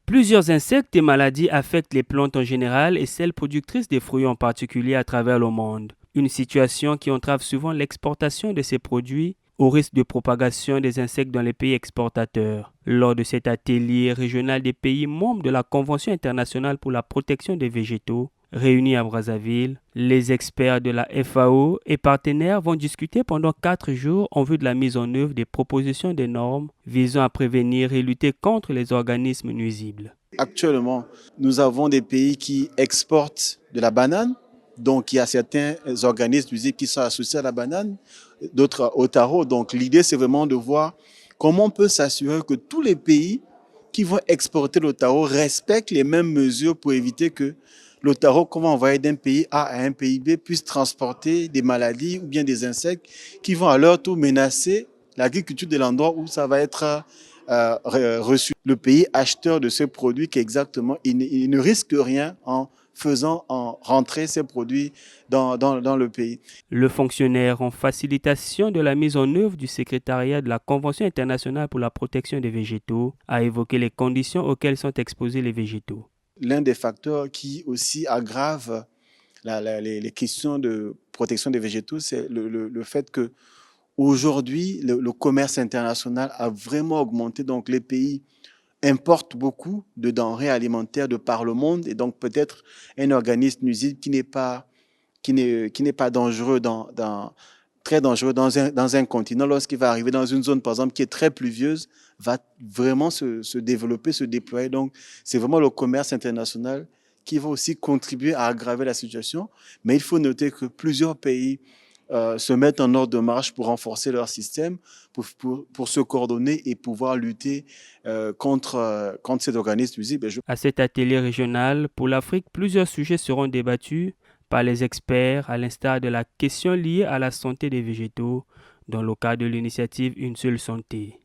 Plusieurs insectes et maladies affectent les plantes en général et celles productrices des fruits en particulier à travers le monde. Une situation qui entrave souvent l'exportation de ces produits au risque de propagation des insectes dans les pays exportateurs. Lors de cet atelier régional des pays membres de la Convention internationale pour la protection des végétaux, réunis à Brazzaville, les experts de la FAO et partenaires vont discuter pendant 4 jours en vue de la mise en œuvre des propositions des normes visant à prévenir et lutter contre les organismes nuisibles. Actuellement, nous avons des pays qui exportent de la banane. Donc, il y a certains organismes nuisibles qui sont associés à la banane, d'autres au taro. Donc, l'idée, c'est vraiment de voir comment on peut s'assurer que tous les pays qui vont exporter le taro respectent les mêmes mesures pour éviter que le taro qu'on va envoyer d'un pays A à un pays B puisse transporter des maladies ou bien des insectes qui vont à leur tour menacer l'agriculture de l'endroit où ça va être reçu. Le pays acheteur de ces produits qu'exactement, il ne risque rien en faisant rentrer ces produits dans le pays. Le fonctionnaire en facilitation de la mise en œuvre du secrétariat de la Convention internationale pour la protection des végétaux a évoqué les conditions auxquelles sont exposés les végétaux. L'un des facteurs qui aussi aggrave les questions de protection des végétaux, c'est le fait que aujourd'hui, le commerce international a vraiment augmenté. Donc, les pays importent beaucoup de denrées alimentaires de par le monde et donc peut-être un organisme nuisible qui n'est pas dangereux très dangereux dans un continent, lorsqu'il va arriver dans une zone, par exemple, qui est très pluvieuse, va vraiment se développer, se déployer. Donc, c'est vraiment le commerce international qui va aussi contribuer à aggraver la situation. Mais il faut noter que plusieurs pays se mettent en ordre de marche pour renforcer leur système, pour se coordonner et pouvoir lutter contre ces organismes nuisibles. À cet atelier régional pour l'Afrique, plusieurs sujets seront débattus par les experts, à l'instar de la question liée à la santé des végétaux, dans le cadre de l'initiative Une seule santé.